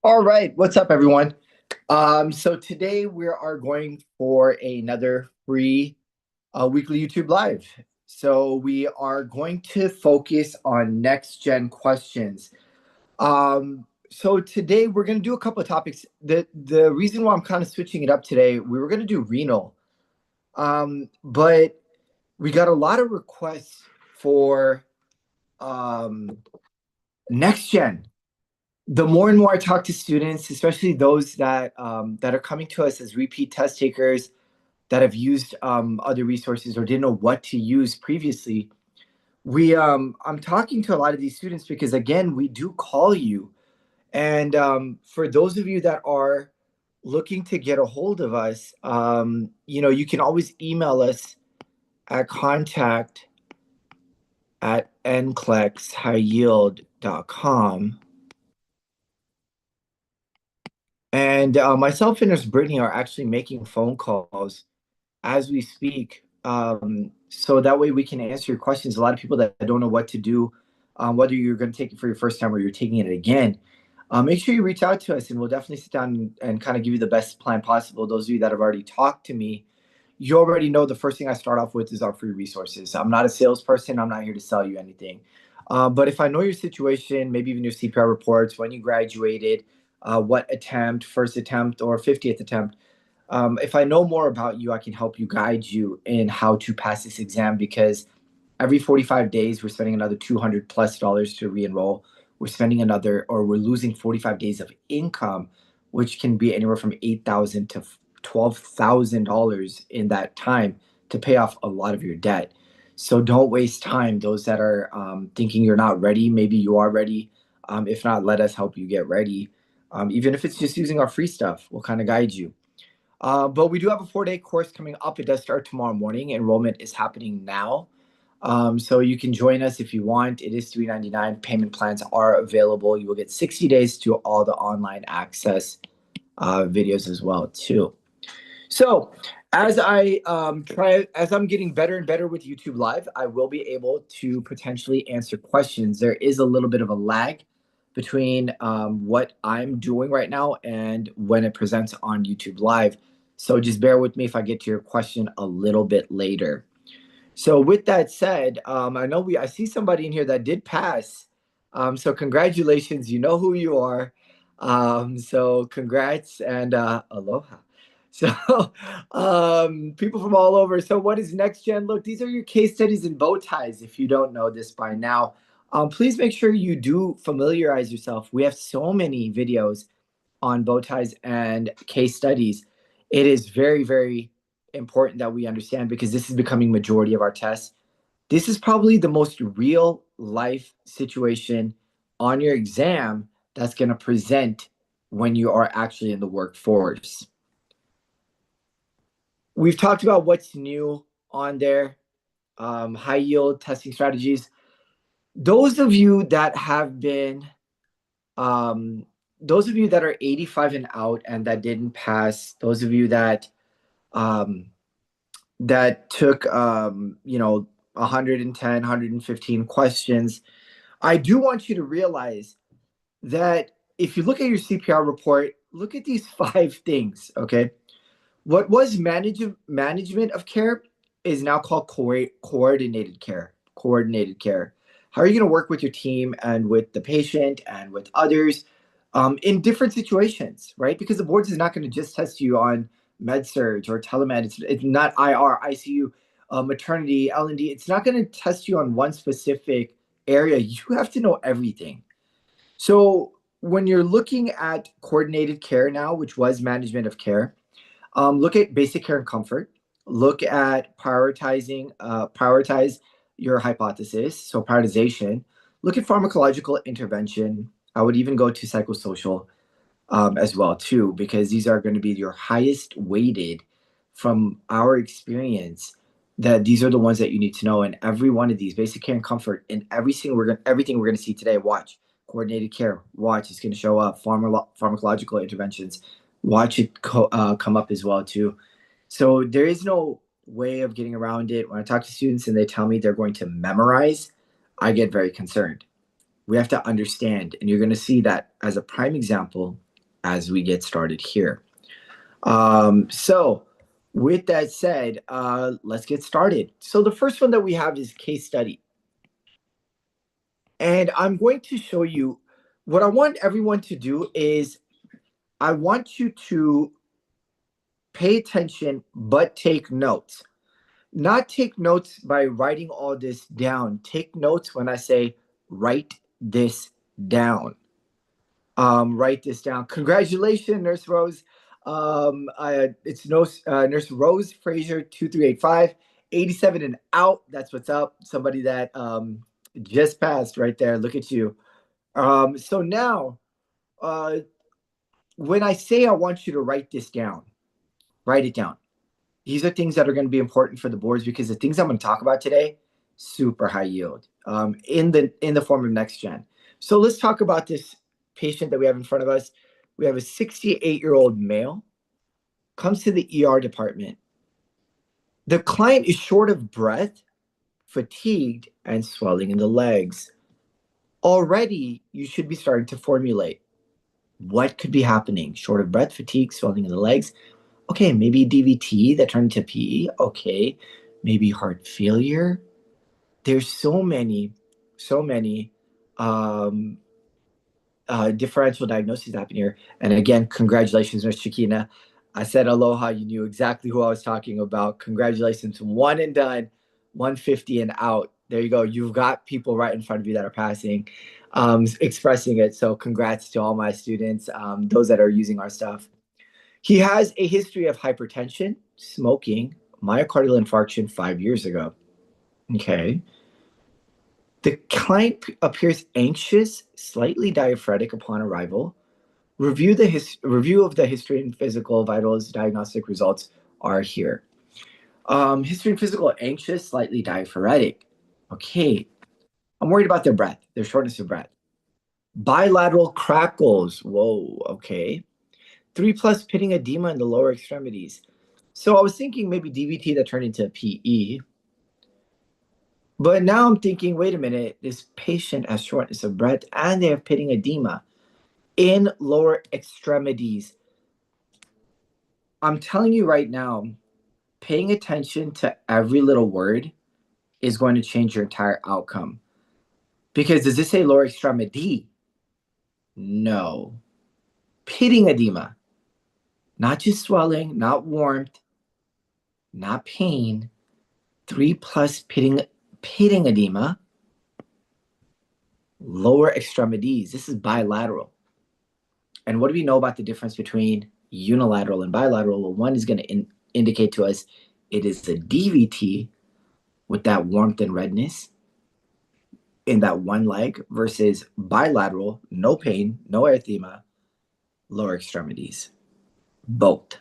All right, what's up, everyone? So today we are going for another free weekly YouTube Live. So we are going to focus on next gen questions. So today we're going to do a couple of topics. The reason why I'm kind of switching it up today, we were going to do renal, but we got a lot of requests for um, next gen. The more and more I talk to students, especially those that are coming to us as repeat test takers that have used other resources or didn't know what to use previously, we I'm talking to a lot of these students because again, we do call you, and for those of you that are looking to get a hold of us, you can always email us at contact at nclexhighyield.com. And myself and Nurse Brittany are actually making phone calls as we speak. So that way we can answer your questions. A lot of people that don't know what to do, whether you're going to take it for your first time or you're taking it again, make sure you reach out to us and we'll definitely sit down and kind of give you the best plan possible. Those of you that have already talked to me, you already know the first thing I start off with is our free resources. I'm not a salesperson. I'm not here to sell you anything. But if I know your situation, maybe even your CPR reports, when you graduated, what attempt, first attempt or 50th attempt, if I know more about you, I can help you guide you in how to pass this exam because every 45 days, we're spending another $200+ to re-enroll. We're spending another, or we're losing 45 days of income, which can be anywhere from $8,000 to $12,000 in that time to pay off a lot of your debt. So don't waste time. Those that are thinking you're not ready, maybe you are ready. If not, let us help you get ready. Even if it's just using our free stuff, we'll kind of guide you. But we do have a 4-day course coming up. It does start tomorrow morning. Enrollment is happening now. So you can join us if you want. It is $399. Payment plans are available. You will get 60 days to all the online access videos as well too. So as I'm getting better and better with YouTube Live, I will be able to potentially answer questions. There is a little bit of a lag between what I'm doing right now and when it presents on YouTube Live. So just bear with me if I get to your question a little bit later. So with that said, I see somebody in here that did pass. So congratulations, you know who you are. So congrats and aloha. So people from all over. So what is next gen? Look, these are your case studies and bow ties. If you don't know this by now, please make sure you do familiarize yourself. We have so many videos on bow ties and case studies. It is very, very important that we understand because this is becoming majority of our tests. This is probably the most real life situation on your exam that's going to present when you are actually in the workforce. We've talked about what's new on there, high yield testing strategies. Those of you that have been those of you that are 85 and out and that didn't pass, those of you um, that took 110, 115 questions, I do want you to realize that if you look at your CPR report, look at these 5 things, okay? What was management of care is now called coordinated care. Coordinated care. How are you going to work with your team and with the patient and with others in different situations, right? Because the boards is not going to just test you on med surge or telemed. It's not IR, ICU, maternity, L&D. It's not going to test you on one specific area. You have to know everything. So when you're looking at coordinated care now, which was management of care, look at basic care and comfort. Look at prioritize your hypothesis, so prioritization. Look at pharmacological intervention. I would even go to psychosocial as well too, because these are going to be your highest weighted from our experience. That these are the ones that you need to know, and every one of these basic care and comfort, and everything we're going to see today. Watch coordinated care. Watch, it's going to show up. Pharmacological interventions. Watch it come up as well too. So there is no way of getting around it. When I talk to students and they tell me they're going to memorize, I get very concerned. We have to understand, and you're going to see that as a prime example as we get started here. So with that said, let's get started. So the first one that we have is case study. And I'm going to show you what I want everyone to do is I want you to pay attention, but take notes. Not take notes by writing all this down. Take notes when I say write this down. Write this down. Congratulations, Nurse Rose. It's Nurse Rose Frazier 2385, 87 and out. That's what's up. Somebody that just passed right there. Look at you. So now, when I say I want you to write this down, write it down. These are things that are going to be important for the boards because the things I'm going to talk about today, super high yield in the form of NextGen. So let's talk about this patient that we have in front of us. We have a 68-year-old male, comes to the ER department. The client is short of breath, fatigued, and swelling in the legs. Already, you should be starting to formulate what could be happening. Short of breath, fatigue, swelling in the legs. Okay, maybe DVT that turned to PE. Okay, maybe heart failure. There's so many differential diagnoses happening here. And again, congratulations, Ms. Shakina. I said aloha. You knew exactly who I was talking about. Congratulations, one and done, 150 and out. There you go. You've got people right in front of you that are passing, expressing it. So congrats to all my students, those that are using our stuff. He has a history of hypertension, smoking, myocardial infarction 5 years ago. Okay. The client appears anxious, slightly diaphoretic upon arrival. Review of the history and physical vitals diagnostic results are here. History and physical, anxious, slightly diaphoretic. Okay. I'm worried about their breath, their shortness of breath. Bilateral crackles. Whoa, okay. 3+ pitting edema in the lower extremities. So I was thinking maybe DVT that turned into PE. But now I'm thinking, wait a minute, this patient has shortness of breath and they have pitting edema in lower extremities. I'm telling you right now, paying attention to every little word is going to change your entire outcome. Because does this say lower extremity? No. Pitting edema. Not just swelling, not warmth, not pain. 3+ pitting edema. Lower extremities. This is bilateral. And what do we know about the difference between unilateral and bilateral? Well, one is going to indicate to us it is a DVT with that warmth and redness in that one leg versus bilateral, no pain, no erythema, lower extremities. Both.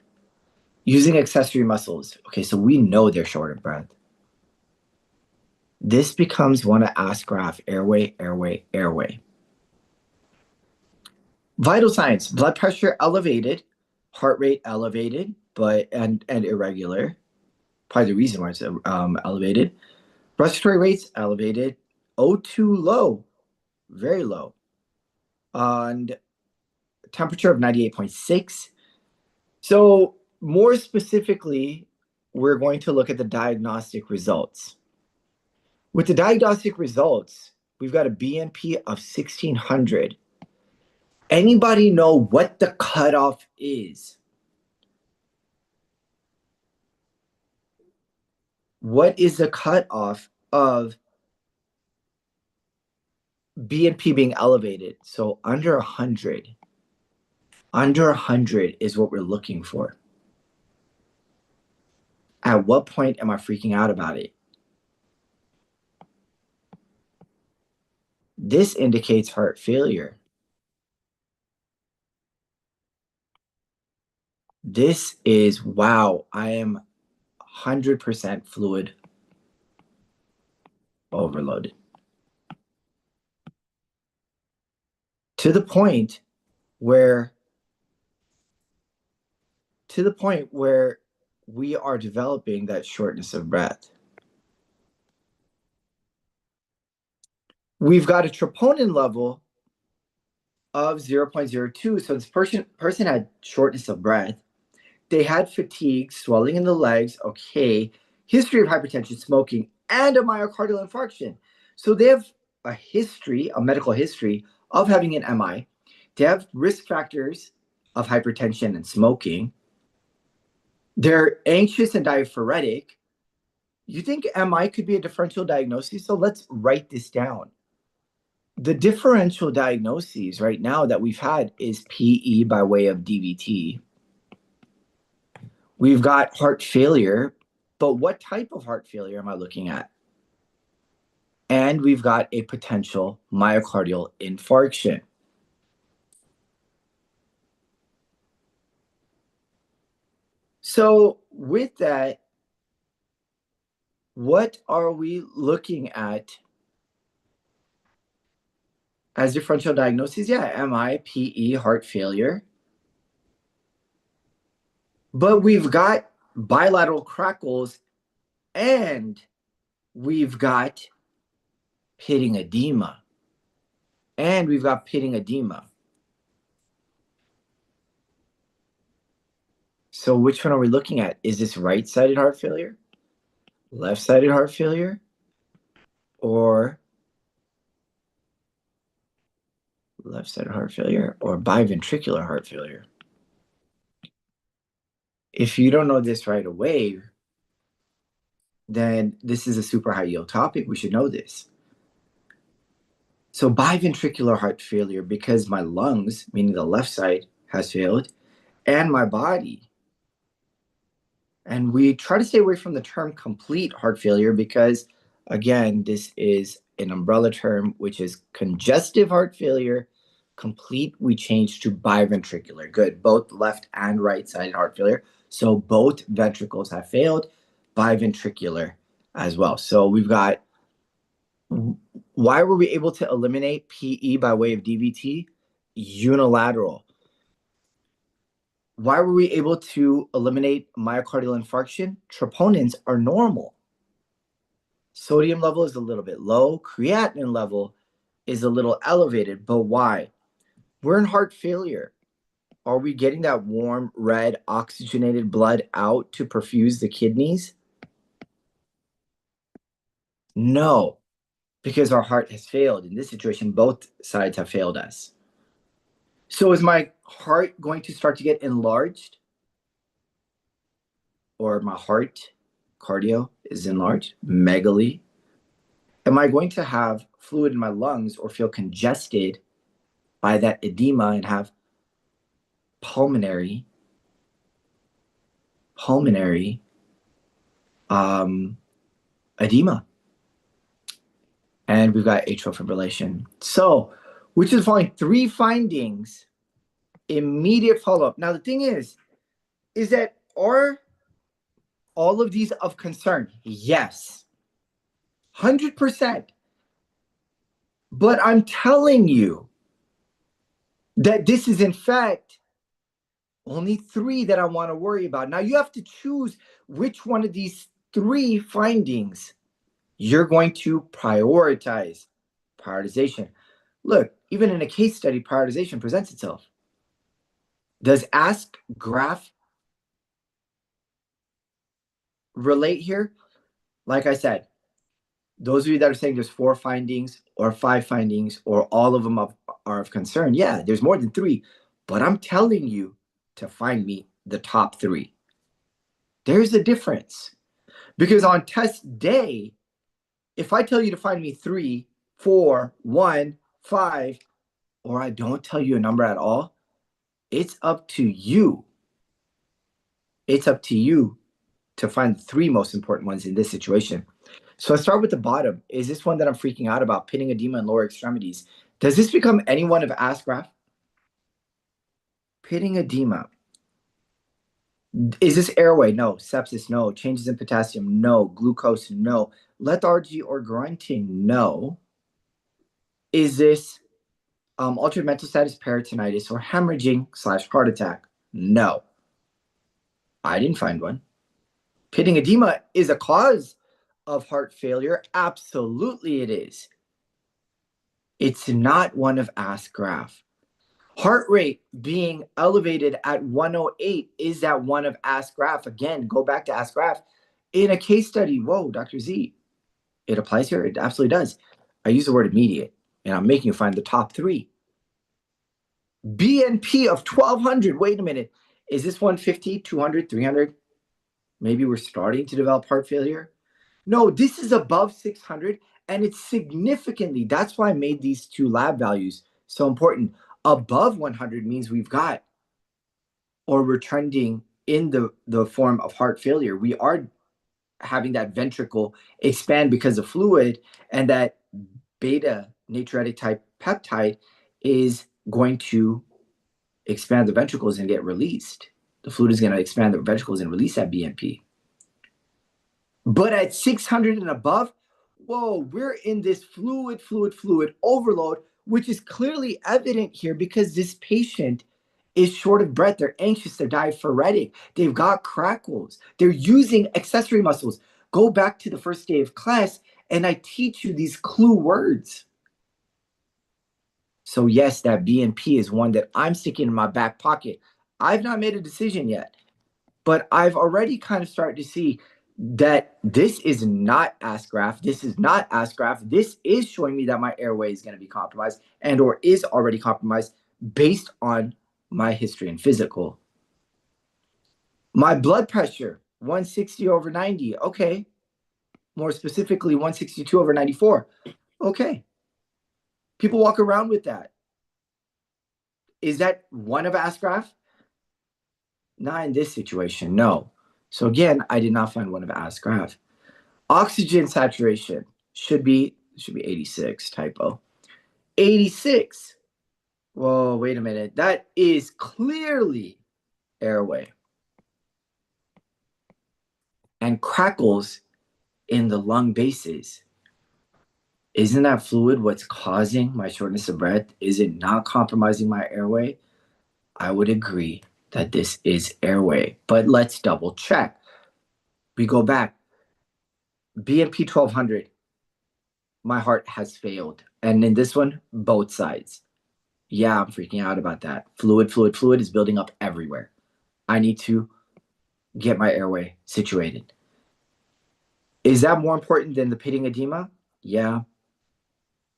Using accessory muscles. Okay, so we know they're short of breath. This becomes one of ask graph, airway, airway, airway. Vital signs, blood pressure elevated, heart rate elevated, and irregular. Probably the reason why it's elevated. Respiratory rates elevated. O2 low, very low. And temperature of 98.6. So more specifically, we're going to look at the diagnostic results. With the diagnostic results, we've got a BNP of 1600. Anybody know what the cutoff is? What is the cutoff of BNP being elevated? So under 100. Under 100 is what we're looking for. At what point am I freaking out about it? This indicates heart failure. This is, wow, I am 100% fluid overloaded. To the point where we are developing that shortness of breath. We've got a troponin level of 0.02. So this person had shortness of breath. They had fatigue, swelling in the legs, okay, history of hypertension, smoking, and a myocardial infarction. So they have a history, a medical history of having an MI. They have risk factors of hypertension and smoking. They're anxious and diaphoretic. You think MI could be a differential diagnosis? So let's write this down. The differential diagnoses right now that we've had is PE by way of DVT. We've got heart failure, but what type of heart failure am I looking at? And we've got a potential myocardial infarction. So with that, what are we looking at as differential diagnoses? Yeah, MI, PE, heart failure. But we've got bilateral crackles and we've got pitting edema. And we've got pitting edema. So which one are we looking at? Is this right-sided heart failure, left-sided heart failure, or left-sided heart failure, or biventricular heart failure? If you don't know this right away, then this is a super high yield topic. We should know this. So biventricular heart failure, because my lungs, meaning the left side, has failed, and my body. And we try to stay away from the term complete heart failure because, again, this is an umbrella term, which is congestive heart failure. Complete, we change to biventricular. Good, both left and right-sided heart failure. So both ventricles have failed, biventricular as well. So we've got, why were we able to eliminate PE by way of DVT? Unilateral. Why were we able to eliminate myocardial infarction? Troponins are normal. Sodium level is a little bit low. Creatinine level is a little elevated. But why? We're in heart failure. Are we getting that warm, red, oxygenated blood out to perfuse the kidneys? No, because our heart has failed. In this situation, both sides have failed us. So is my heart going to start to get enlarged? Or my heart, cardio, is enlarged? Megaly? Am I going to have fluid in my lungs or feel congested by that edema and have pulmonary edema? And we've got atrial fibrillation. So, which is the following 3 findings, immediate follow-up. Now, the thing is that are all of these of concern? Yes, 100%. But I'm telling you that this is, in fact, only 3 that I want to worry about. Now, you have to choose which one of these 3 findings you're going to prioritize. Prioritization. Look, even in a case study, prioritization presents itself. Does ask graph relate here? Like I said, those of you that are saying there's 4 findings or 5 findings or all of them are of concern, yeah, there's more than 3. But I'm telling you to find me the top 3. There's a difference. Because on test day, if I tell you to find me 3, 4, 1, 5, or I don't tell you a number at all, it's up to you. It's up to you to find the 3 most important ones in this situation. So I start with the bottom. Is this one that I'm freaking out about, pitting edema in lower extremities? Does this become any one of ask graph? Pitting edema. Is this airway? No. Sepsis? No. Changes in potassium? No. Glucose? No. Lethargy or grunting? No. Is this altered mental status, peritonitis, or hemorrhaging/heart attack? No. I didn't find one. Pitting edema is a cause of heart failure. Absolutely it is. It's not one of ask graph. Heart rate being elevated at 108, is that one of Ask Graph? Again, go back to Ask Graph. In a case study, whoa, Dr. Z, it applies here. It absolutely does. I use the word immediate, and I'm making you find the top three. BNP of 1200. Wait a minute. Is this 150, 200, 300? Maybe we're starting to develop heart failure. No, this is above 600, and it's significantly. That's why I made these two lab values so important. Above 100 means we've got, or we're trending in the form of heart failure. We are having that ventricle expand because of fluid, and that beta natriuretic type peptide is going to expand the ventricles and get released. The fluid is going to expand the ventricles and release that BNP. But at 600 and above, whoa, we're in this fluid overload, which is clearly evident here because this patient is short of breath. They're anxious. They're diaphoretic. They've got crackles. They're using accessory muscles. Go back to the first day of class, and I teach you these clue words. So yes, that BNP is one that I'm sticking in my back pocket. I've not made a decision yet, but I've already kind of started to see that this is not Ask Graph. This is not Ask Graph. This is showing me that my airway is going to be compromised and or is already compromised based on my history and physical. My blood pressure, 160 over 90. Okay. More specifically, 162 over 94. Okay. People walk around with that. Is that one of Ask Graph? Not in this situation, no. So again, I did not find one of Ask Graph. Oxygen saturation should be 86, typo. 86. Whoa, wait a minute. That is clearly airway. And crackles in the lung bases. Isn't that fluid what's causing my shortness of breath? Is it not compromising my airway? I would agree that this is airway, but let's double check. We go back. BNP 1200, my heart has failed. And in this one, both sides. Yeah, I'm freaking out about that. Fluid is building up everywhere. I need to get my airway situated. Is that more important than the pitting edema? Yeah.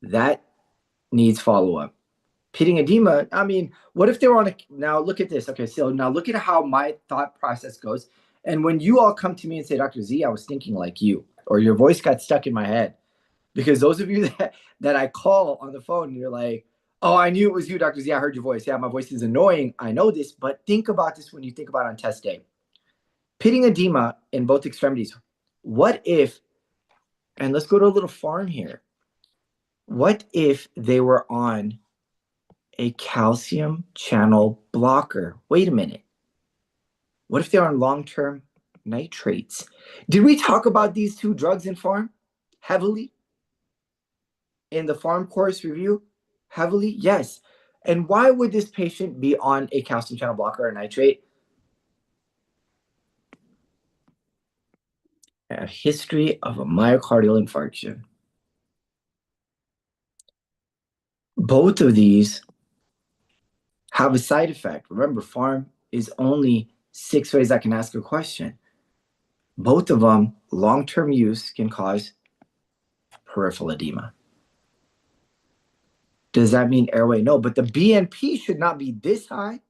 That needs follow-up. Pitting edema, I mean, what if they were on a, now look at this. Okay, so now look at how my thought process goes. And when you all come to me and say, Dr. Z, I was thinking like you, or your voice got stuck in my head. Because those of you that I call on the phone, you're like, oh, I knew it was you, Dr. Z. I heard your voice. Yeah, my voice is annoying. I know this, but think about this when you think about it on test day. Pitting edema in both extremities. What if, and let's go to a little Pharm here. What if they were on a calcium channel blocker? Wait a minute. What if they're on long-term nitrates? Did we talk about these two drugs in Pharm heavily? In the Pharm course review? Heavily? Yes. And why would this patient be on a calcium channel blocker or nitrate? A history of a myocardial infarction. Both of these have a side effect. Remember, Pharm is only 6 ways I can ask a question. Both of them, long-term use can cause peripheral edema. Does that mean airway? No, but the BNP should not be this high.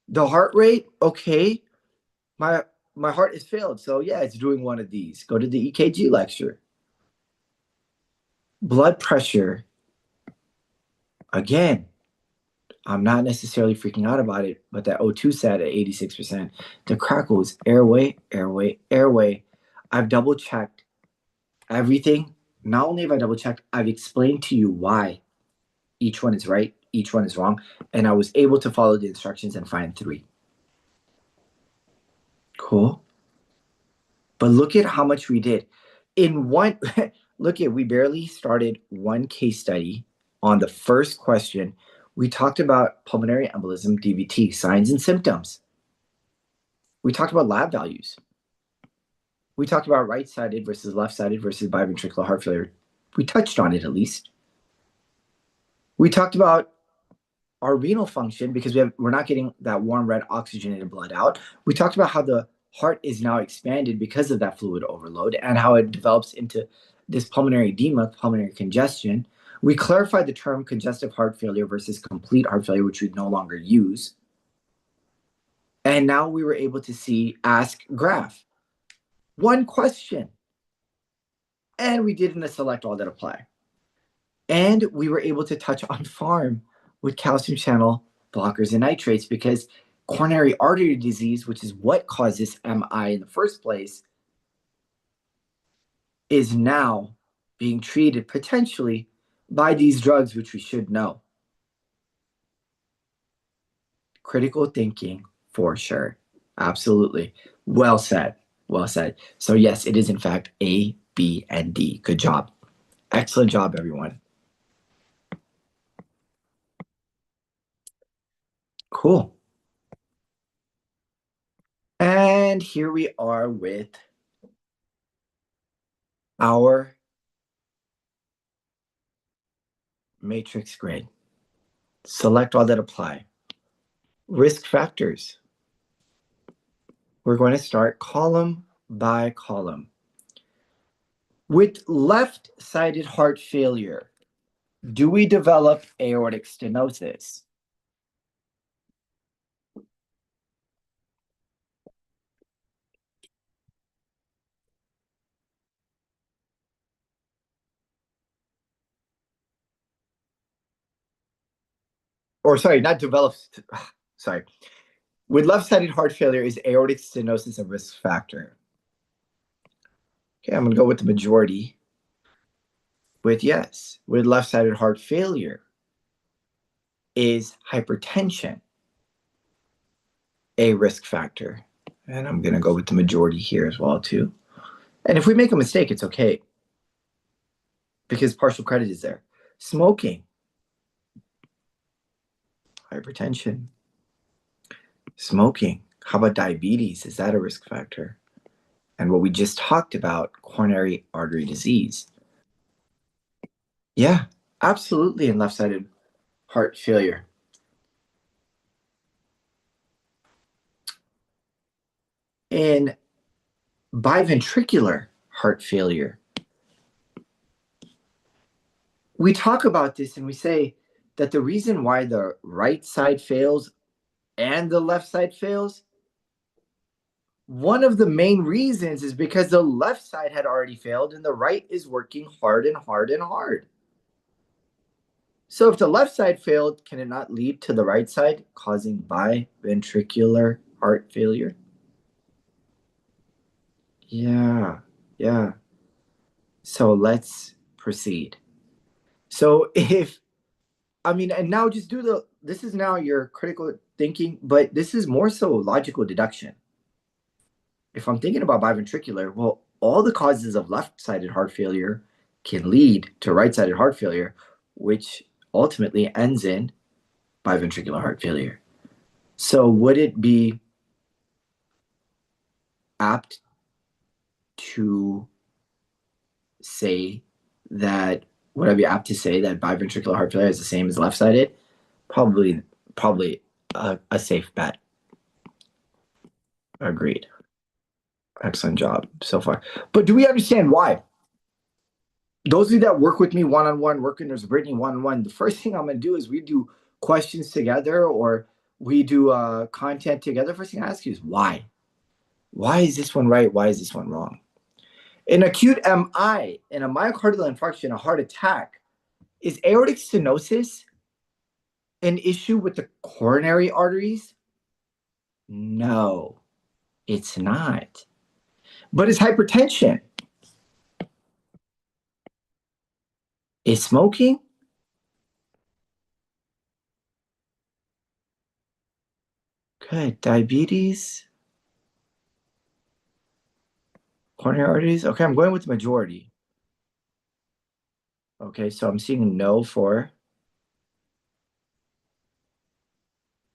The heart rate, okay. My heart has failed. So yeah, it's doing one of these. Go to the EKG lecture. Blood pressure. Again, I'm not necessarily freaking out about it, but that O2 sat at 86%. The crackles, airway. I've double checked everything. Not only have I double checked, I've explained to you why each one is right, each one is wrong. And I was able to follow the instructions and find 3. Cool. But look at how much we did. In one, look at, we barely started one case study on the first question. We talked about pulmonary embolism, DVT, signs and symptoms. We talked about lab values. We talked about right-sided versus left-sided versus biventricular heart failure. We touched on it at least. We talked about our renal function, because we're not getting that warm red oxygenated blood out. We talked about how the heart is now expanded because of that fluid overload and how it develops into this pulmonary edema, pulmonary congestion. We clarified the term congestive heart failure versus complete heart failure, which we no longer use. And now we were able to ask graph. One question. And we didn't select all that apply. And we were able to touch on Pharm with calcium channel blockers and nitrates, because coronary artery disease, which is what causes MI in the first place, is now being treated potentially by these drugs, which we should know. Critical thinking for sure. Absolutely. Well said. Well said. So yes, it is in fact A, B, and D. Good job. Excellent job, everyone. Cool. And here we are with our matrix grid. Select all that apply. Risk factors. We're going to start column by column. With left-sided heart failure, do we develop aortic stenosis? Or sorry, not develops. Sorry. With left-sided heart failure, is aortic stenosis a risk factor? Okay, I'm going to go with the majority. With yes. With left-sided heart failure, is hypertension a risk factor? And I'm going to go with the majority here as well, too. And if we make a mistake, it's okay, because partial credit is there. Smoking, hypertension, smoking. How about diabetes? Is that a risk factor? And what we just talked about, coronary artery disease. Yeah, absolutely, in left-sided heart failure. In biventricular heart failure, we talk about this and we say that the reason why the right side fails and the left side fails, one of the main reasons is because the left side had already failed and the right is working hard and hard and hard. So if the left side failed, can it not lead to the right side, causing biventricular heart failure? Yeah. So let's proceed. So and now just this is now your critical thinking, but this is more so logical deduction. If I'm thinking about biventricular, well, all the causes of left-sided heart failure can lead to right-sided heart failure, which ultimately ends in biventricular heart failure. So would it be apt to say that, would I be apt to say that biventricular heart failure is the same as left-sided? Probably a safe bet. Agreed. Excellent job so far. But do we understand why? Those of you that work with me one-on-one, working with Brittany one-on-one, the first thing I'm going to do is we do questions together, or we do content together. First thing I ask you is why? Why is this one right? Why is this one wrong? In acute MI, in a myocardial infarction, a heart attack, is aortic stenosis an issue with the coronary arteries? No, it's not. But is hypertension? Is smoking? Good. Diabetes? Coronary arteries? Okay, I'm going with the majority. Okay, so I'm seeing no for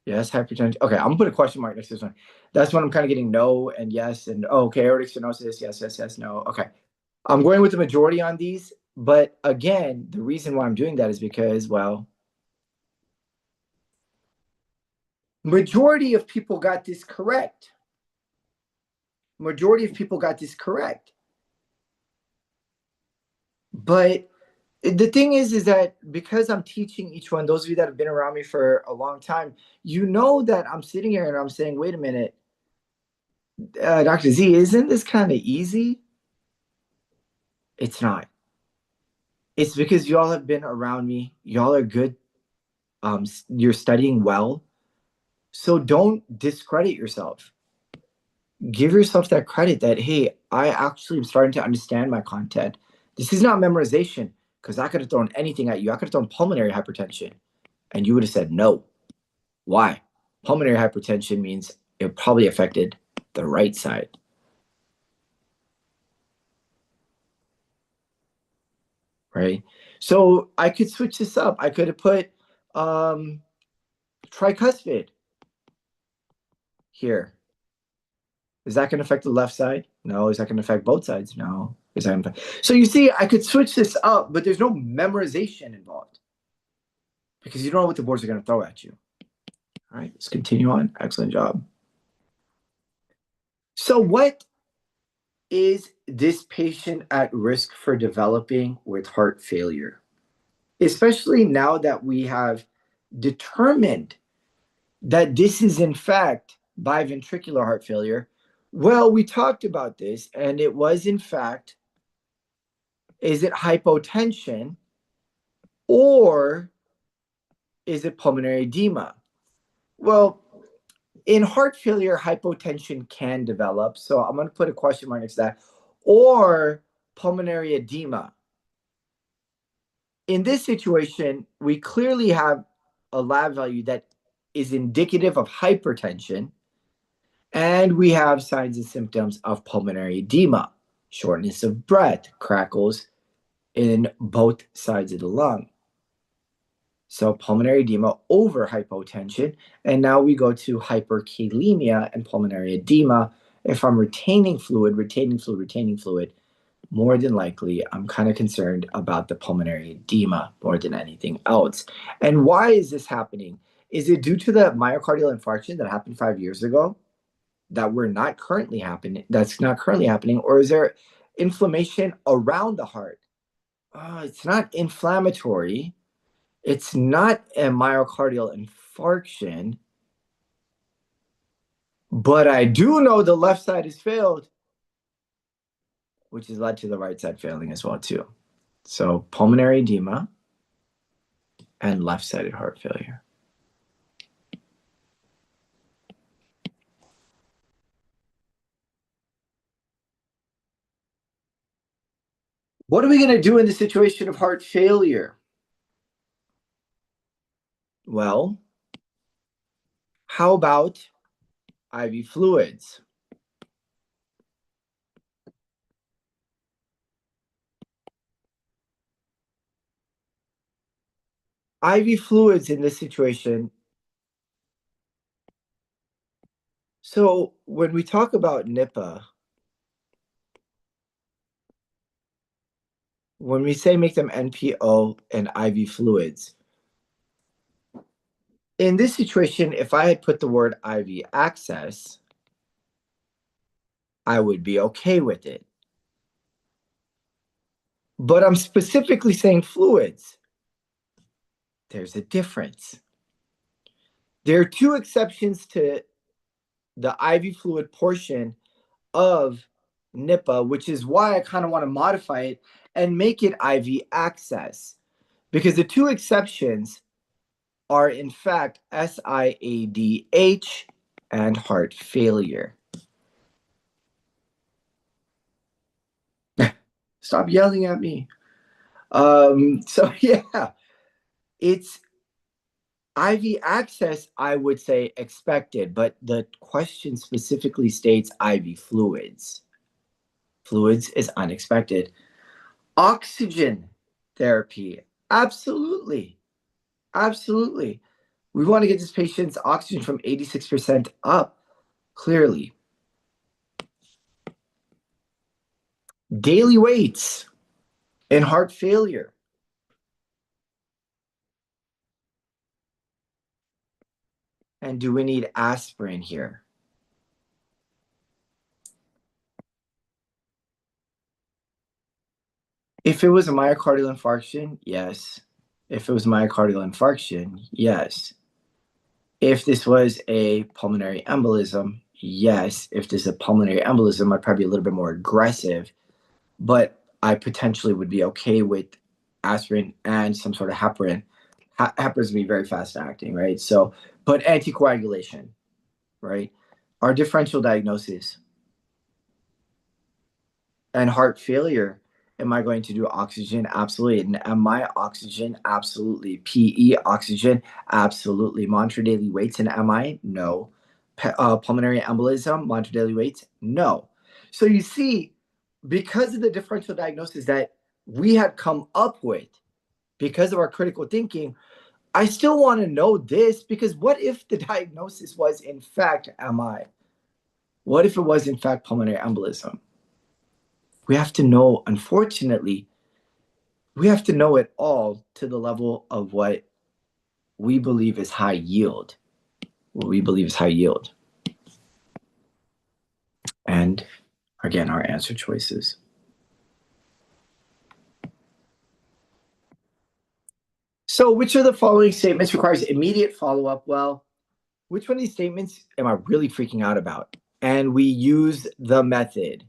yes, hypertension. Okay, I'm gonna put a question mark next to this one. That's when I'm kind of getting no and yes and okay, aortic stenosis, yes, no. Okay, I'm going with the majority on these, but again, the reason why I'm doing that is because, well, Majority of people got this correct. Majority of people got this correct. But the thing is that because I'm teaching each one, those of you that have been around me for a long time, you know that I'm sitting here and I'm saying, wait a minute, Dr. Z, isn't this kind of easy? It's not. It's because y'all have been around me. Y'all are good. You're studying well. So don't discredit yourself. Give yourself that credit that, hey, I actually am starting to understand my content. This is not memorization, because I could have thrown anything at you. I could have thrown pulmonary hypertension and you would have said no. Why? Pulmonary hypertension means it probably affected the right side. Right? So I could switch this up. I could have put tricuspid here. Is that going to affect the left side? No. Is that going to affect both sides? No. Is that going to affect... So you see, I could switch this up, but there's no memorization involved because you don't know what the boards are going to throw at you. All right, let's continue on. Excellent job. So what is this patient at risk for developing with heart failure? Especially now that we have determined that this is in fact biventricular heart failure. Well, we talked about this, and it was in fact, is it hypotension or is it pulmonary edema? Well, in heart failure, hypotension can develop. So I'm going to put a question mark next to that. Or pulmonary edema. In this situation, we clearly have a lab value that is indicative of hypertension, and we have signs and symptoms of pulmonary edema, shortness of breath, crackles in both sides of the lung. So pulmonary edema over hypotension. And now we go to hyperkalemia and pulmonary edema. If I'm retaining fluid, more than likely, I'm kind of concerned about the pulmonary edema more than anything else. And why is this happening? Is it due to the myocardial infarction that happened 5 years ago that's not currently happening, or is there inflammation around the heart? It's not inflammatory. It's not a myocardial infarction, but I do know the left side has failed, which has led to the right side failing as well too. So pulmonary edema and left-sided heart failure. What are we going to do in the situation of heart failure? Well, how about IV fluids? IV fluids in this situation. So when we talk about NIPA, when we say make them NPO and IV fluids, in this situation, if I had put the word IV access, I would be okay with it. But I'm specifically saying fluids. There's a difference. There are two exceptions to the IV fluid portion of NIPA, which is why I kind of want to modify it and make it IV access. Because the two exceptions are, in fact, SIADH and heart failure. Stop yelling at me. So yeah, it's IV access, I would say expected, but the question specifically states IV fluids. Fluids is unexpected. Oxygen therapy, absolutely. Absolutely. We want to get this patient's oxygen from 86% up, clearly. Daily weights in heart failure. And do we need aspirin here? If it was a myocardial infarction, yes. If it was myocardial infarction, yes. If this was a pulmonary embolism, yes. If this is a pulmonary embolism, I'd probably be a little bit more aggressive, but I potentially would be okay with aspirin and some sort of heparin. Heparin's be very fast acting, right? So, but anticoagulation, right? Our differential diagnosis and heart failure. Am I going to do oxygen? Absolutely. And MI oxygen? Absolutely. PE oxygen? Absolutely. Monitor daily weights and MI? No. Pulmonary embolism? Monitor daily weights? No. So you see, because of the differential diagnosis that we had come up with, because of our critical thinking, I still want to know this, because what if the diagnosis was in fact MI? What if it was in fact pulmonary embolism? We have to know, unfortunately, we have to know it all to the level of what we believe is high yield. What we believe is high yield. And again, our answer choices. So, which of the following statements requires immediate follow-up? Well, which one of these statements am I really freaking out about? And we use the method.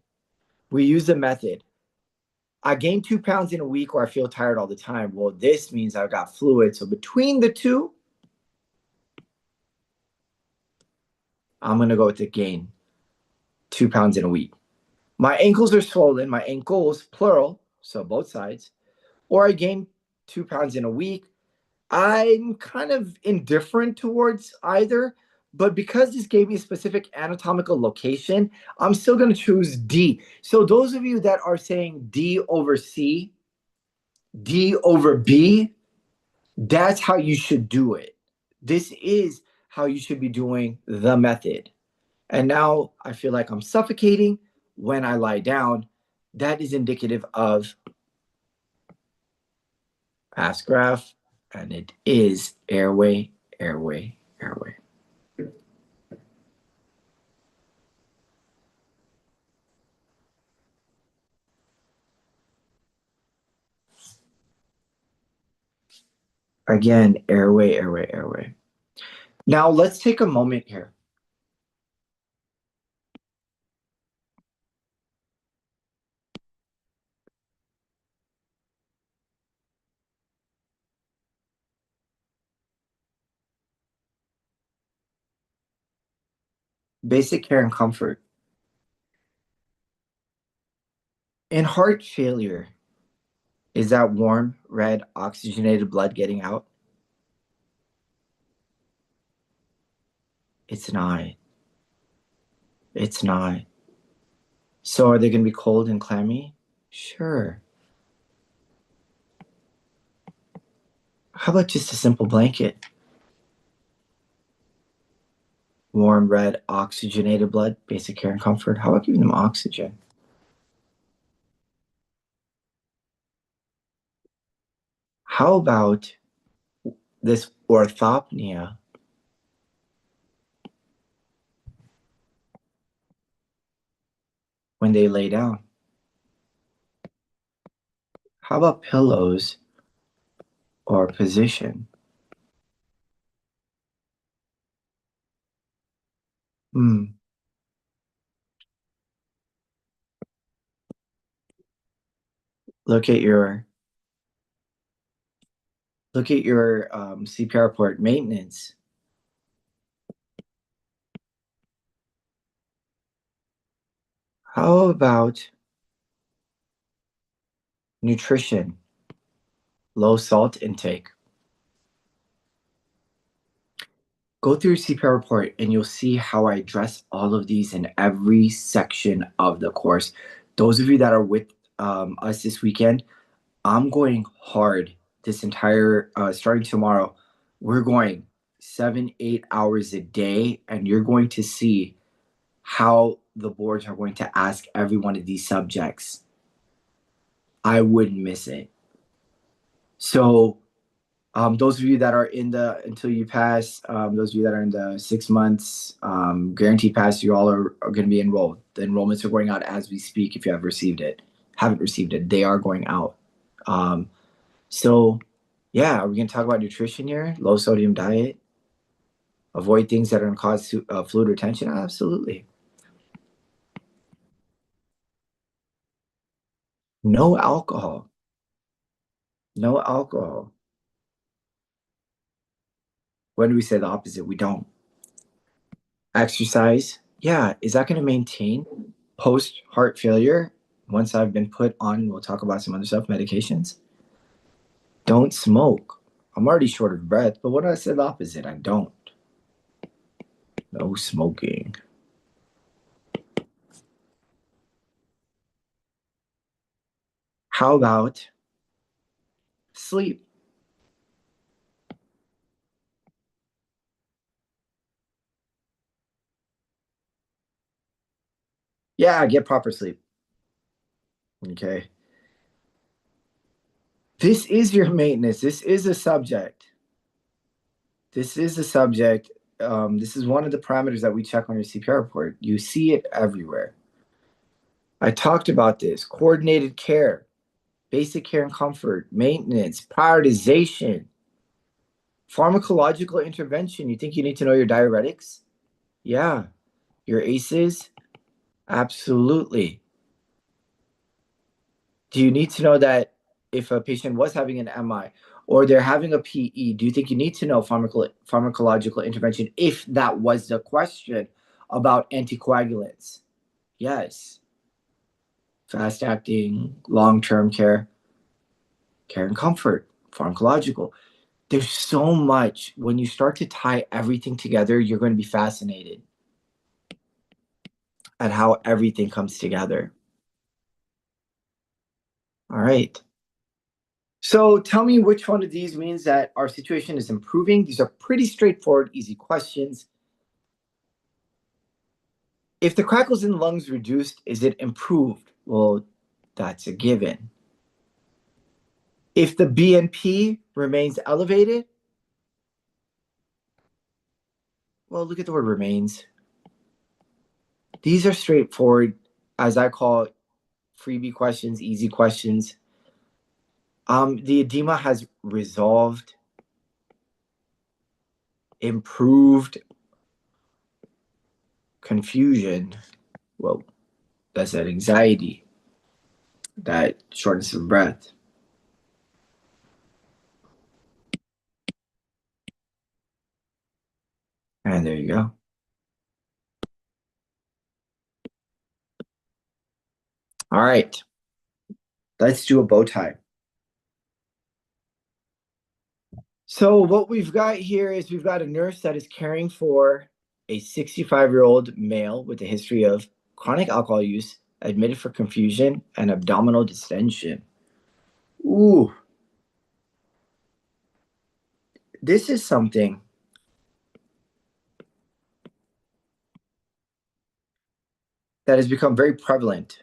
We use the method. I gained 2 pounds in a week, or I feel tired all the time. Well, this means I've got fluid. So between the two, I'm going to go with the gain 2 pounds in a week. My ankles are swollen, my ankles, plural, so both sides, or I gained 2 pounds in a week. I'm kind of indifferent towards either, but because this gave me a specific anatomical location, I'm still going to choose D. So those of you that are saying D over C, D over B, that's how you should do it. This is how you should be doing the method. And now I feel like I'm suffocating when I lie down. That is indicative of past graph, and it is airway, airway, airway. Again, airway, airway, airway. Now let's take a moment here. Basic care and comfort. In heart failure, is that warm, red, oxygenated blood getting out? It's not. It's not. So are they going to be cold and clammy? Sure. How about just a simple blanket? Warm, red, oxygenated blood, basic care and comfort. How about giving them oxygen? How about this orthopnea? When they lay down? How about pillows or position? Hmm. Look at your CPR port maintenance. How about nutrition? Low salt intake. Go through your CPR report and you'll see how I address all of these in every section of the course. Those of you that are with us this weekend, I'm going hard this entire, starting tomorrow. We're going 7-8 hours a day, and you're going to see how the boards are going to ask every one of these subjects. I wouldn't miss it. So Those of you that are in the until you pass, those of you that are in the 6 months guaranteed pass, you all are going to be enrolled. The enrollments are going out as we speak. If you have received it, haven't received it, they are going out. So, yeah, are we going to talk about nutrition here? Low sodium diet, avoid things that are going to cause fluid retention? Absolutely. No alcohol. No alcohol. When do we say the opposite? We don't. Exercise. Yeah. Is that going to maintain post heart failure once I've been put on? We'll talk about some other stuff, medications. Don't smoke. I'm already short of breath, but what do I say the opposite? I don't. No smoking. How about sleep? Yeah, get proper sleep. Okay. This is your maintenance. This is a subject. This is a subject. This is one of the parameters that we check on your CPR report. You see it everywhere. I talked about this coordinated care, basic care and comfort, maintenance, prioritization, pharmacological intervention. You think you need to know your diuretics? Yeah. Your ACEs? Absolutely. Do you need to know that if a patient was having an MI or they're having a PE, do you think you need to know pharmacological intervention if that was the question about anticoagulants? Yes. Fast acting, long term care, care and comfort, pharmacological. There's so much. When you start to tie everything together, you're going to be fascinated at how everything comes together. All right. So tell me which one of these means that our situation is improving. These are pretty straightforward, easy questions. If the crackles in the lungs reduced, is it improved? Well, that's a given. If the BNP remains elevated, well, look at the word remains. These are straightforward, as I call freebie questions, easy questions. The edema has resolved, improved, confusion. Well, that's that anxiety, that shortness of breath. And there you go. All right. Let's do a bow tie. So what we've got here is we've got a nurse that is caring for a 65-year-old male with a history of chronic alcohol use, admitted for confusion and abdominal distension. Ooh. This is something that has become very prevalent.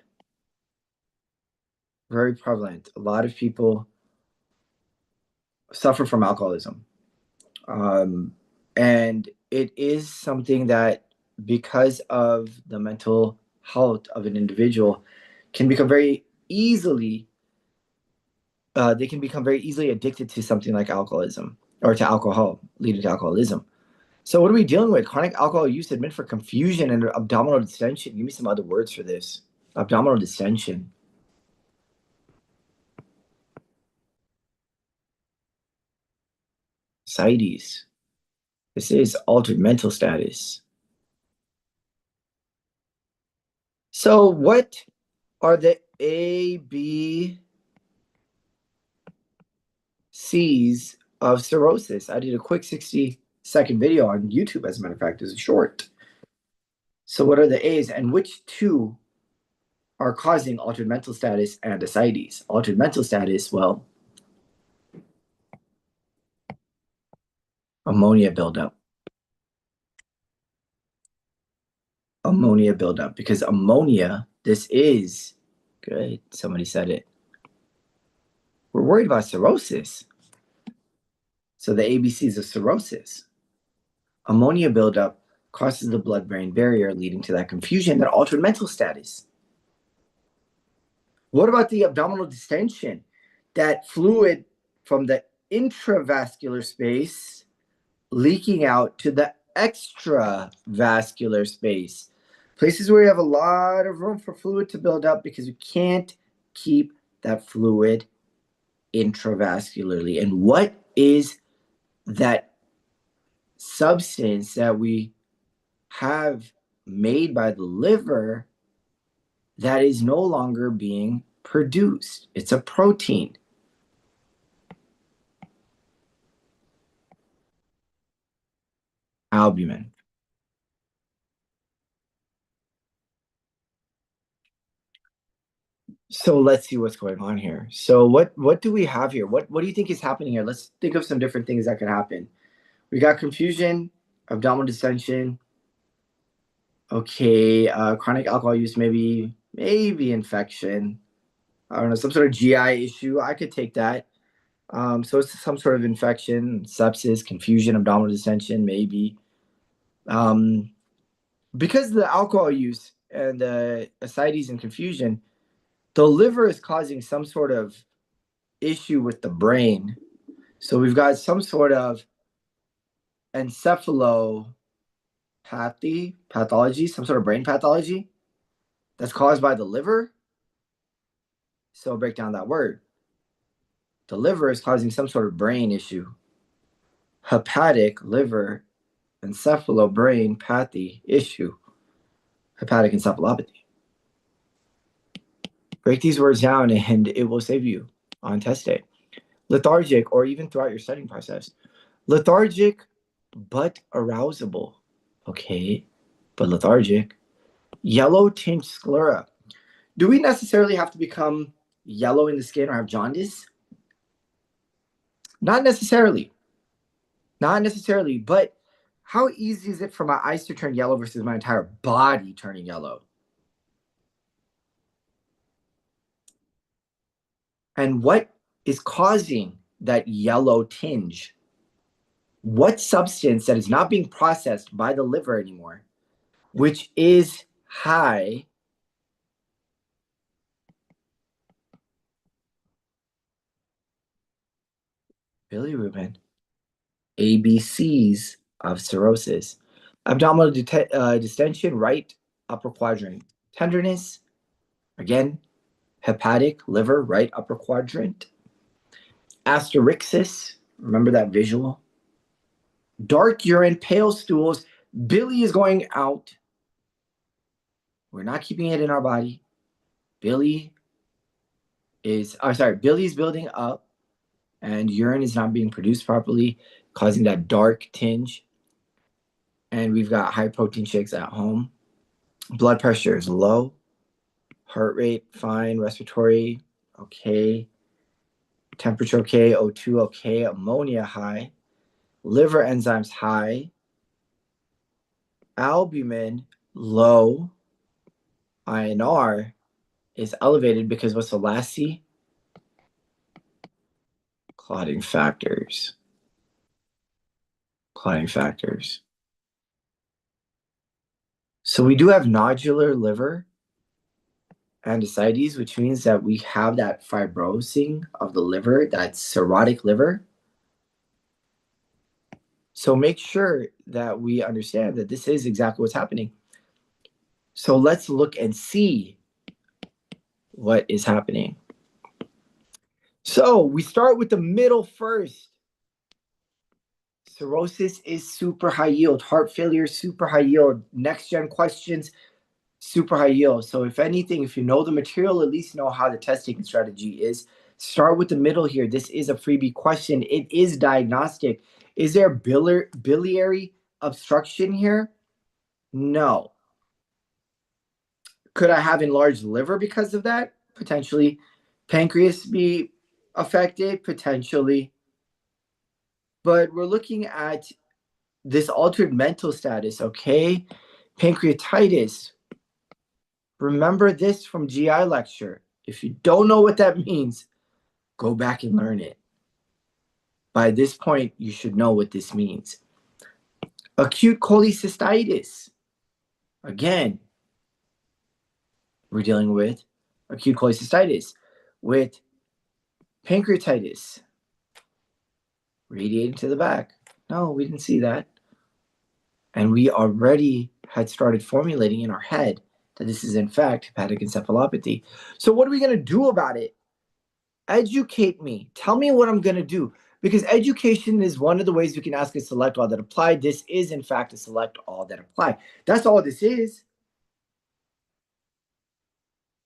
Very prevalent. A lot of people suffer from alcoholism. And it is something that, because of the mental health of an individual, can become very easily, they can become very easily addicted to something like alcoholism or to alcohol, leading to alcoholism. So what are we dealing with? Chronic alcohol use admitted for confusion and abdominal distension. Give me some other words for this. Abdominal distension. Ascites. This is altered mental status. So what are the A, B, C's of cirrhosis? I did a quick 60-second video on YouTube, as a matter of fact. It's short. So what are the A's, and which two are causing altered mental status and ascites? Altered mental status, well, ammonia buildup. Ammonia buildup, because ammonia, this is good. Somebody said it. We're worried about cirrhosis. So the ABCs of cirrhosis. Ammonia buildup crosses the blood-brain barrier, leading to that confusion, that altered mental status. What about the abdominal distension? That fluid from the intravascular space leaking out to the extravascular space. Places where you have a lot of room for fluid to build up because you can't keep that fluid intravascularly. And what is that substance that we have made by the liver that is no longer being produced? It's a protein. Albumin. So let's see what's going on here. So what do we have here? What do you think is happening here? Let's think of some different things that could happen. We got confusion, abdominal distension. Okay, chronic alcohol use, maybe infection. I don't know, some sort of GI issue. I could take that. So it's some sort of infection, sepsis, confusion, abdominal distension, maybe. Because of the alcohol use and the ascites and confusion, the liver is causing some sort of issue with the brain. So we've got some sort of encephalopathy, pathology, some sort of brain pathology that's caused by the liver. So I'll break down that word. The liver is causing some sort of brain issue. Hepatic liver encephalobrain pathy issue. Hepatic encephalopathy. Break these words down and it will save you on test day. Lethargic, or even throughout your studying process. Lethargic, but arousable. Okay, but lethargic. Yellow tinged sclera. Do we necessarily have to become yellow in the skin or have jaundice? Not necessarily. Not necessarily, but how easy is it for my eyes to turn yellow versus my entire body turning yellow? And what is causing that yellow tinge? What substance that is not being processed by the liver anymore, which is high bilirubin? ABCs of cirrhosis. Abdominal distension, right upper quadrant. Tenderness, again, hepatic, liver, right upper quadrant. Asterixis, remember that visual? Dark urine, pale stools, bili is going out. We're not keeping it in our body. Bili is building up and urine is not being produced properly, causing that dark tinge. And we've got high protein shakes at home. Blood pressure is low. Heart rate, fine. Respiratory, okay. Temperature, okay. O2, okay. Ammonia, high. Liver enzymes, high. Albumin, low. INR is elevated because what's the last C? Clotting factors. Clotting factors. So we do have nodular liver and ascites, which means that we have that fibrosing of the liver, that cirrhotic liver. So make sure that we understand that this is exactly what's happening. So let's look and see what is happening. So we start with the middle first. Cirrhosis is super high yield. Heart failure, super high yield. Next gen questions, super high yield. So if anything, if you know the material, at least know how the testing strategy is. Start with the middle here. This is a freebie question. It is diagnostic. Is there biliary obstruction here? No. Could I have enlarged liver because of that? Potentially. Pancreas be affected? Potentially. But we're looking at this altered mental status, okay? Pancreatitis. Remember this from GI lecture. If you don't know what that means, go back and learn it. By this point, you should know what this means. Acute cholecystitis. Again, we're dealing with acute cholecystitis with pancreatitis radiating to the back. No, we didn't see that. And we already had started formulating in our head that this is in fact hepatic encephalopathy. So what are we going to do about it? Educate me. Tell me what I'm going to do. Because education is one of the ways we can ask a select all that apply. This is in fact a select all that apply. That's all this is.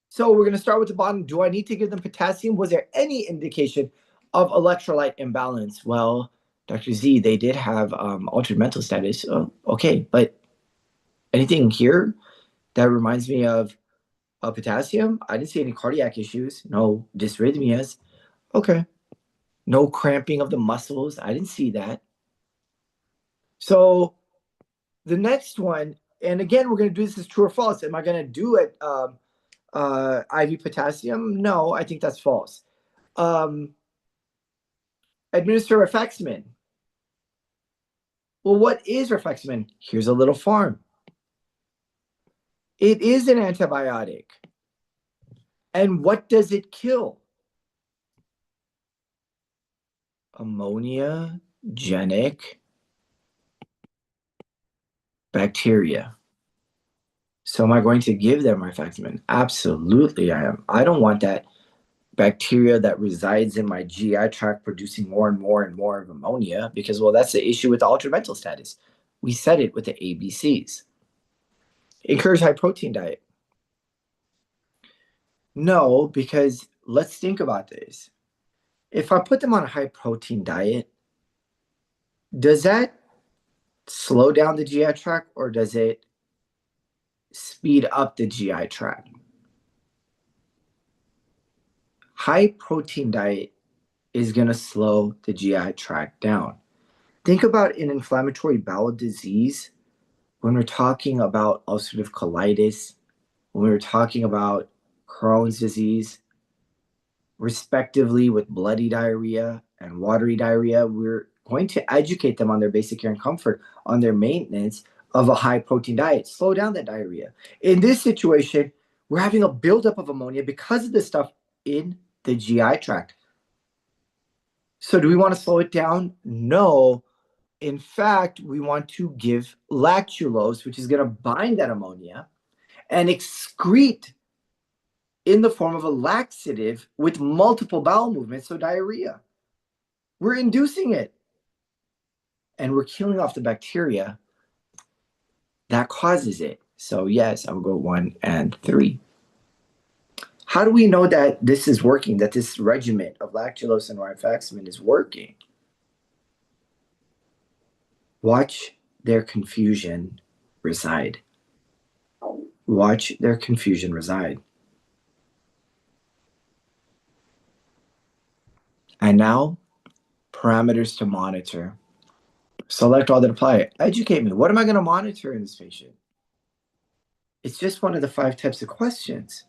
So we're going to start with the bottom. Do I need to give them potassium? Was there any indication of electrolyte imbalance? Well, Dr. Z, they did have altered mental status. Oh, okay, but anything here that reminds me of potassium? I didn't see any cardiac issues. No dysrhythmias. Okay. No cramping of the muscles. I didn't see that. So the next one, and again, we're going to do this as true or false. Am I going to do it IV potassium? No, I think that's false. Administer rifaximin. Well, what is rifaximin? Here's a little Pharm. It is an antibiotic. And what does it kill? Ammonia-genic bacteria. So am I going to give them rifaximin? Absolutely I am. I don't want that bacteria that resides in my GI tract producing more and more and more of ammonia because, well, that's the issue with the altered mental status. We said it with the ABCs. Encourage high protein diet. No, because let's think about this. If I put them on a high protein diet, does that slow down the GI tract or does it speed up the GI tract? High protein diet is going to slow the GI tract down. Think about an inflammatory bowel disease when we're talking about ulcerative colitis, when we're talking about Crohn's disease, respectively with bloody diarrhea and watery diarrhea. We're going to educate them on their basic care and comfort, on their maintenance of a high protein diet, slow down that diarrhea. In this situation, we're having a buildup of ammonia because of the stuff in the GI tract. So do we want to slow it down? No. In fact, we want to give lactulose, which is going to bind that ammonia and excrete in the form of a laxative with multiple bowel movements, so diarrhea. We're inducing it. And we're killing off the bacteria that causes it. So yes, I will go 1 and 3. How do we know that this is working, that this regimen of lactulose and rifaximin is working? Watch their confusion reside. Watch their confusion reside. And now, parameters to monitor. Select all that apply. Educate me. What am I going to monitor in this patient? It's just one of the 5 types of questions.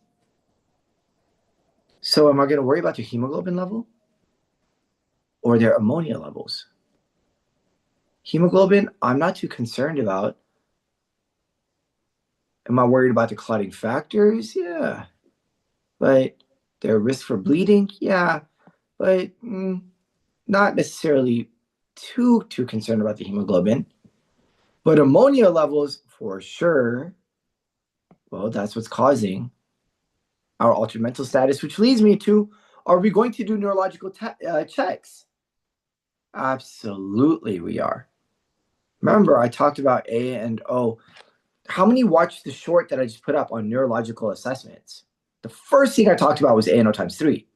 So am I going to worry about their hemoglobin level or their ammonia levels? Hemoglobin, I'm not too concerned about. Am I worried about the clotting factors? Yeah. But their risk for bleeding? Yeah. But not necessarily too concerned about the hemoglobin. But ammonia levels, for sure. Well, that's what's causing our altered mental status, which leads me to, are we going to do neurological checks? Absolutely we are. Remember, I talked about A and O. How many watched the short that I just put up on neurological assessments? The first thing I talked about was A and O times 3.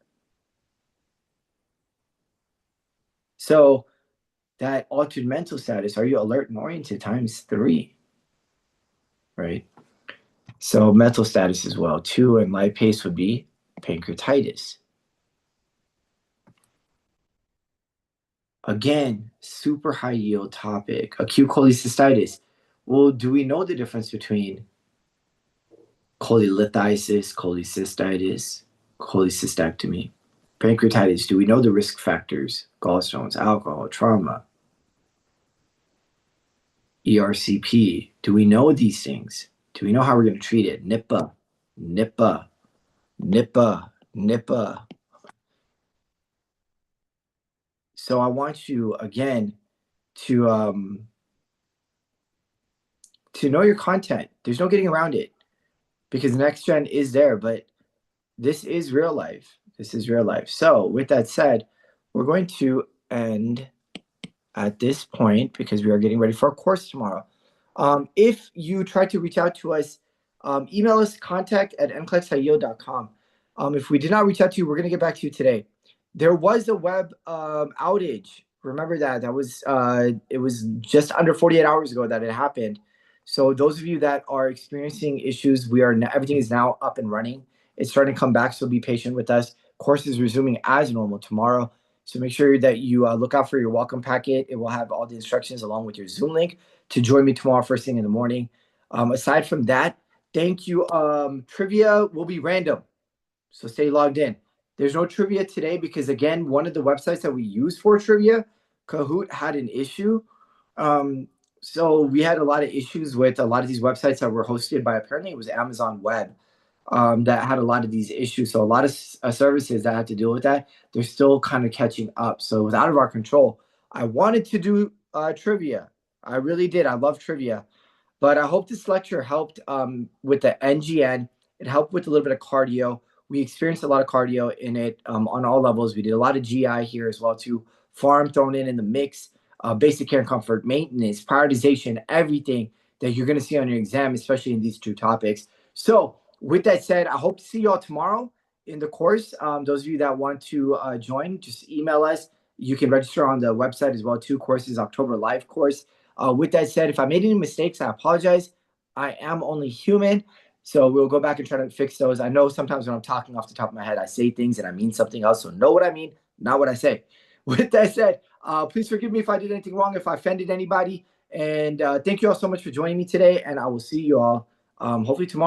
So that altered mental status, are you alert and oriented times 3, right? So mental status as well. 2 and lipase would be pancreatitis. Again, super high yield topic. Acute cholecystitis. Well, do we know the difference between cholelithiasis, cholecystitis, cholecystectomy? Pancreatitis. Do we know the risk factors? Gallstones, alcohol, trauma, ERCP. Do we know these things? Do we know how we're going to treat it? NIPA, NIPA, NIPA, NIPA. So I want you again to know your content. There's no getting around it because NextGen is there, but this is real life. This is real life. So with that said, we're going to end at this point because we are getting ready for a course tomorrow. If you try to reach out to us, email us contact@nclexio.com. If we did not reach out to you, we're going to get back to you today. There was a web outage. Remember that. That was it was just under 48 hours ago that it happened. So those of you that are experiencing issues, everything is now up and running. It's starting to come back, so be patient with us. Course is resuming as normal tomorrow. So make sure that you look out for your welcome packet. It will have all the instructions along with your Zoom link to join me tomorrow first thing in the morning. Aside from that, thank you. Trivia will be random, so stay logged in. There's no trivia today because, again, one of the websites that we use for trivia, Kahoot, had an issue. So we had a lot of issues with a lot of these websites that were hosted by, apparently it was Amazon Web, that had a lot of these issues. So a lot of services that had to deal with that, they're still kind of catching up. So it was out of our control. I wanted to do trivia. I really did. I love trivia. But I hope this lecture helped with the NGN. It helped with a little bit of cardio. We experienced a lot of cardio in it on all levels. We did a lot of GI here as well too. Pharm thrown in the mix. Basic care and comfort, maintenance, prioritization, everything that you're going to see on your exam, especially in these two topics. So with that said, I hope to see you all tomorrow in the course. Those of you that want to join, just email us. You can register on the website as well too. Courses October live course. With that said, if I made any mistakes, I apologize. I am only human. So we'll go back and try to fix those. I know sometimes when I'm talking off the top of my head, I say things and I mean something else. So know what I mean, not what I say. With that said, please forgive me if I did anything wrong, if I offended anybody. And thank you all so much for joining me today. And I will see you all hopefully tomorrow.